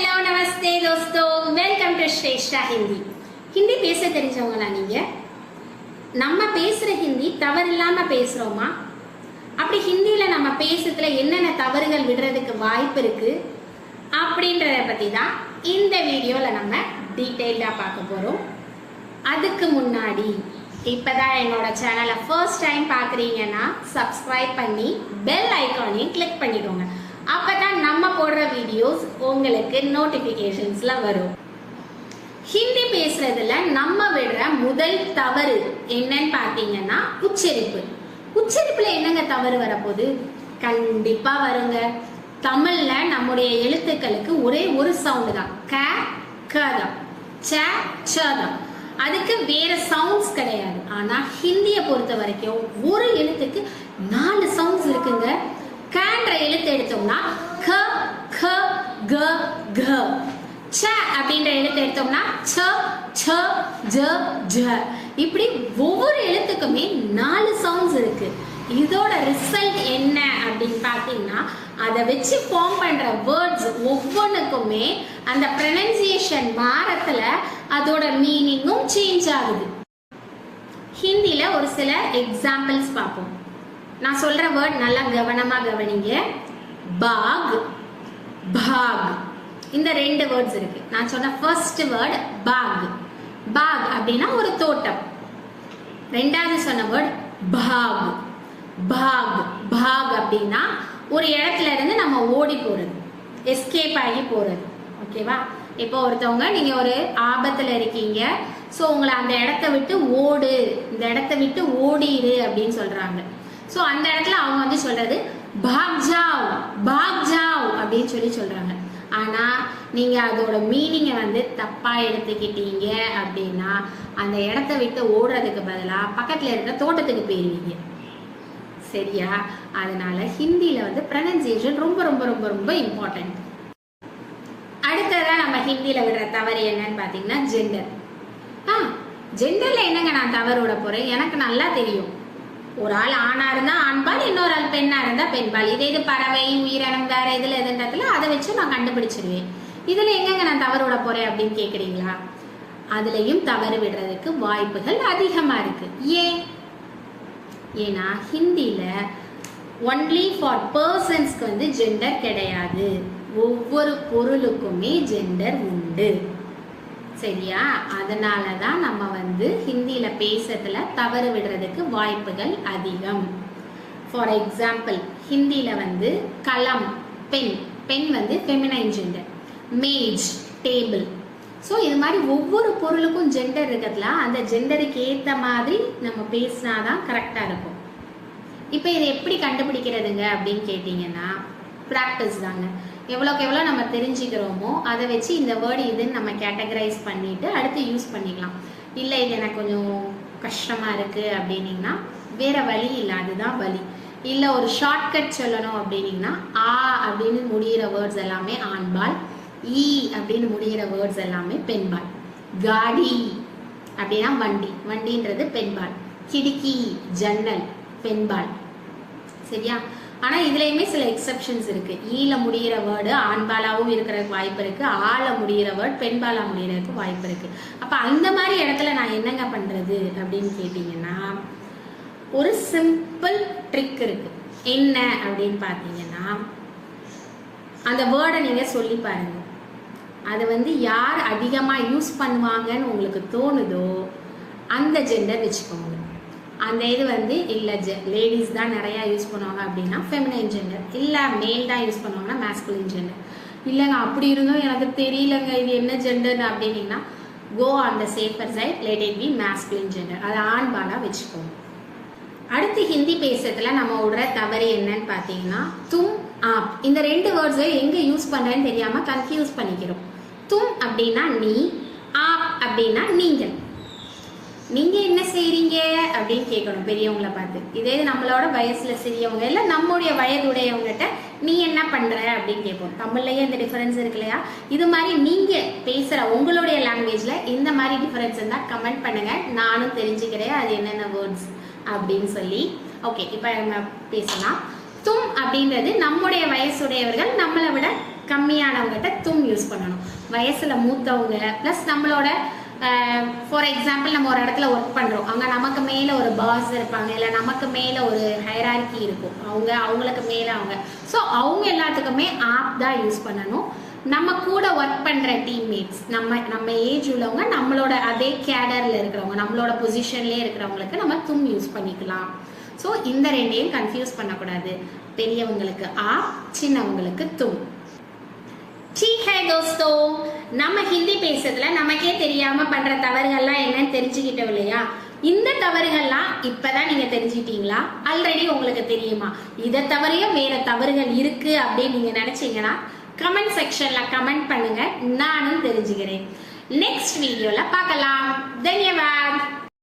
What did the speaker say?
Hello नमस्ते दोस्तों, welcome to श्रेष्ठा हिंदी. हिंदी பேச தெரிஞ்சவங்களா நீங்க? நம்ம பேசுற ஹிந்தி தவறில்லாம பேசுறோமா? அப்படி ஹிந்தியில நம்ம பேசுறதுல என்னென்ன தவறுகள் விடுறதுக்கு வாய்ப்பு இருக்கு அப்படின்றத பத்தி தான் இந்த வீடியோல நம்ம டீடைலா பார்க்க போறோம். அதுக்கு முன்னாடி இப்பதான் என்னோட சேனலை ஃபர்ஸ்ட் டைம் பார்க்குறீங்கன்னா சப்ஸ்கிரைப் பண்ணி பெல் ஐக்கானையும் கிளிக் பண்ணிக்கோங்க. அப்பதான் நம்ம போடுற வீடியோஸ் உங்களுக்கு நோட்டிபிகேஷன்ஸ்ல வரும். ஹிந்தி பேசுறதுல நம்ம விடுற முதல் தவறு என்னன்னு பாத்தீங்கன்னா உச்சரிப்பு. உச்சரிப்புல என்னங்க தவறு வரப்போகுது? கண்டிப்பா வருங்க. தமிழ்ல நம்முடைய எழுத்துக்களுக்கு ஒரே ஒரு சவுண்ட் தான், க க தான், ச ச தான். அதுக்கு வேற சவுண்ட்ஸ் கிடையாது. ஆனா ஹிந்தியை பொறுத்த வரைக்கும் ஒரு எழுத்துக்கு 4 சவுண்ட்ஸ் இருக்குங்க. கன்ற எழுத்து எடுத்தோம்னா க க க க. ச அப்படின்ற எழுத்து எடுத்தோம்னா ச ச ஜ ஜ. இப்படி ஒவ்வொரு எழுத்துக்குமே 4 சவுண்ட்ஸ் இருக்கு. இதோட ரிசல்ட் என்ன அப்படின்னு பாத்தீங்கன்னா, அதை வச்சு ஃபார்ம் பண்ற வேர்ட்ஸ் ஒவ்வொன்றுக்குமே அந்த ப்ரொனன்சியேஷன் மாறத்துல அதோட மீனிங்கும் சேஞ்ச் ஆகுது. ஹிந்தில ஒரு சில எக்ஸாம்பிள்ஸ் பார்ப்போம். நான் சொல்ற வேர்ட் நல்லா கவனமா கவனிங்க. பாக், பாக், இந்த 2 வேர்ட்ஸ் இருக்கு. நான் சொன்ன ஃபர்ஸ்ட் வேர்ட் பாக். பாக் அப்படின்னா ஒரு தோட்டம். ரெண்டாவது சொன்ன வேர்ட் பாக். பாக், பாக் அப்படின்னா ஒரு இடத்துல இருந்து நம்ம ஓடி போறது, எஸ்கேப் ஆகி போறது. ஓகேவா? இப்போ ஒருத்தவங்க நீங்க ஒரு ஆபத்துல இருக்கீங்க, ஸோ உங்களை அந்த இடத்த விட்டு ஓடு, இந்த இடத்த விட்டு ஓடிடு அப்படின்னு சொல்றாங்க. ஸோ அந்த இடத்துல அவங்க வந்து சொல்றது பாக் ஜாவ், பாக் ஜாவ் அப்படின்னு சொல்றாங்க. ஆனா நீங்க அதோட மீனிங்கை வந்து தப்பா எடுத்துக்கிட்டீங்க அப்படின்னா அந்த இடத்த விட்டு ஓடுறதுக்கு பதிலா பக்கத்துல இருக்க தோட்டத்துக்கு போயிருவீங்க. சரியா? அதனால ஹிந்தியில வந்து ப்ரொனன்சியேஷன் ரொம்ப ரொம்ப ரொம்ப ரொம்ப இம்பார்ட்டன்ட். அடுத்ததா நம்ம ஹிந்தியில விடுற தவறு என்னன்னு பாத்தீங்கன்னா ஜெண்டர். ஜெண்டர்ல என்னங்க நான் தவறு விட போறேன்? எனக்கு நல்லா தெரியும். ஒரு ஆள் ஆணா இருந்தா ஆண்பால், இன்னொரு ஆள் பெண்ணா இருந்தா பெண்பால். இதே இது பறவை, உயிரினம், வேற இதுல எதுன்றதுல அதை வச்சு நான் கண்டுபிடிச்சிருவேன். இதுல எங்கங்க நான் தவறு விட போறேன் அப்படின்னு கேக்குறீங்களா? அதுலயும் தவறு விடுறதுக்கு வாய்ப்புகள் அதிகமா இருக்கு. ஏன்னா ஹிந்தில ஒன்லி ஃபார் பர்சன்ஸ்க்கு வந்து ஜெண்டர் கிடையாது. ஒவ்வொரு பொருளுக்குமே ஜெண்டர் உண்டு. சரியா? அதனாலதான் நம்ம வந்து ஹிந்தியில பேசுறதுல தவறு விடுறதுக்கு வாய்ப்புகள் அதிகம். ஃபார் எக்ஸாம்பிள், ஹிந்தியில வந்து கலம், பென், பென் வந்து ஃபெமினைன் ஜெண்டர், மேஜ் டேபிள். ஸோ இது மாதிரி ஒவ்வொரு பொருளுக்கும் ஜெண்டர் இருக்கிறதுல அந்த ஜெண்டருக்கு ஏற்ற மாதிரி நம்ம பேசினாதான் கரெக்டாக இருக்கும். இப்போ இதை எப்படி கண்டுபிடிக்கிறதுங்க அப்படின்னு கேட்டிங்கன்னா, ப்ராக்டிஸ் தாங்க. எவ்வளோக்கு எவ்வளோ நம்ம தெரிஞ்சுக்கிறோமோ அதை வச்சு இந்த வேர்டு இதுன்னு நம்ம கேட்டகரைஸ் பண்ணிட்டு அடுத்து யூஸ் பண்ணிக்கலாம். இல்லை இது எனக்கு கொஞ்சம் கஷ்டமாக இருக்குது அப்படின்னீங்கன்னா வேற வழி இல்லை, அதுதான் வழி. இல்லை ஒரு ஷார்ட்கட் சொல்லணும் அப்படின்னீங்கன்னா ஆ அப்படின்னு முடிகிற வேர்ட்ஸ் எல்லாமே ஆண்பால், ஈ அப்படின்னு முடிகிற வேர்ட்ஸ் எல்லாமே பெண்பால். காடி அப்படின்னா வண்டி, வண்டின்றது பெண்பால். கிடுக்கி, ஜன்னல் பெண்பால். சரியா? ஆனா இதுலயுமே சில எக்ஸெப்ஷன்ஸ் இருக்கு. ஈல முடிகிற வேர்டு ஆண்பாலாவும் இருக்கிறதுக்கு வாய்ப்பு இருக்கு, ஆல முடிகிற வேர்டு பெண்பாலா முடிகிறதுக்கு வாய்ப்பு இருக்கு. அப்ப அந்த மாதிரி இடத்துல நான் என்னங்க பண்றது அப்படின்னு கேட்டீங்கன்னா, ஒரு சிம்பிள் ட்ரிக் இருக்கு. என்ன அப்படின்னு பாத்தீங்கன்னா, அந்த வேர்டை நீங்க சொல்லி பாருங்க. அதை வந்து யார் அதிகமா யூஸ் பண்ணுவாங்கன்னு உங்களுக்கு தோணுதோ அந்த ஜெண்டர் வச்சுக்கோங்க. அந்த இது வந்து இல்லை லேடிஸ் தான் நிறையா யூஸ் பண்ணுவாங்க அப்படின்னா ஃபெமினைன் ஜெண்டர், இல்லை மேல் தான் யூஸ் பண்ணுவாங்கன்னா மேஸ்குலின் ஜெண்டர். இல்லைங்க அப்படி இருந்தும் எனக்கு தெரியலங்க இது என்ன ஜெண்டர் அப்படின்னீங்கன்னா go on the safer side, let it be masculine gender. அது ஆண்பாலா வச்சுக்கோங்க. அடுத்து ஹிந்தி பேசுறதுல நம்ம விடுற தவறு என்னன்னு பார்த்தீங்கன்னா தும், ஆப். இந்த 2 வேர்ட்ஸை எங்கே யூஸ் பண்ணுறேன்னு தெரியாமல் கன்ஃபியூஸ் பண்ணிக்கிறோம். தும் அப்படின்னா நீ, ஆப் அப்படின்னா நீங்கள். நீங்க என்ன செய்றீங்க அப்படின்னு கேட்கணும் பெரியவங்களை பார்த்து. இதே நம்மளோட வயசுல சிறியவங்க இல்லை நம்முடைய வயதுடையவங்ககிட்ட நீ என்ன பண்ற அப்படின்னு கேட்போம். தமிழ்லயே இந்த டிஃபரன்ஸ் இருக்கு இல்லையா? இது மாதிரி நீங்க பேசுற உங்களுடைய லாங்குவேஜ்ல இந்த மாதிரி டிஃபரன்ஸ் இருந்தா கமெண்ட் பண்ணுங்க, நானும் தெரிஞ்சுக்கிறேன் அது என்னென்ன வேர்ட்ஸ் அப்படின்னு சொல்லி. ஓகே, இப்போ நம்ம பேசலாம். தும் அப்படின்றது நம்முடைய வயசுடையவர்கள், நம்மளை விட கம்மியானவங்ககிட்ட தும் யூஸ் பண்ணணும். வயசுல மூத்தவங்க ப்ளஸ் நம்மளோட ஃபார் எக்ஸாம்பிள் நம்ம ஒரு இடத்துல ஒர்க் பண்ணுறோம், அங்கே நமக்கு மேலே ஒரு பாஸ் இருப்பாங்க, இல்லை நமக்கு மேலே ஒரு ஹைரார்கி இருக்கும், அவங்களுக்கு மேலே அவங்க. ஸோ அவங்க எல்லாத்துக்குமே ஆப் தான் யூஸ் பண்ணணும். நம்ம கூட ஒர்க் பண்ணுற டீம்மேட்ஸ், நம்ம ஏஜ் உள்ளவங்க, நம்மளோட அதே கேடரில் இருக்கிறவங்க, நம்மளோட பொசிஷன்லேயே இருக்கிறவங்களுக்கு நம்ம தும் யூஸ் பண்ணிக்கலாம். ஸோ இந்த ரெண்டையும் கன்ஃபியூஸ் பண்ணக்கூடாது. பெரியவங்களுக்கு ஆப், சின்னவங்களுக்கு தும். ठीक है दोस्तों, நம்ம ஹிந்தி பேசுறதுல நமக்கே தெரியாம பண்ற தவறுகள்லாம் என்னன்னு தெரிஞ்சுக்கிட்டோம் இல்லையா? இந்த தவறுகள்லாம் இப்பதான் நீங்க தெரிஞ்சுக்கிட்டீங்களா? ஆல்ரெடி உங்களுக்கு தெரியுமா? இதை தவிரையும் வேற தவறுகள் இருக்கு அப்படின்னு நீங்க நினைச்சீங்கன்னா கமெண்ட் செக்ஷன்ல கமெண்ட் பண்ணுங்க, நானும் தெரிஞ்சுக்கிறேன். நெக்ஸ்ட் வீடியோல பார்க்கலாம். தன்யவாத்.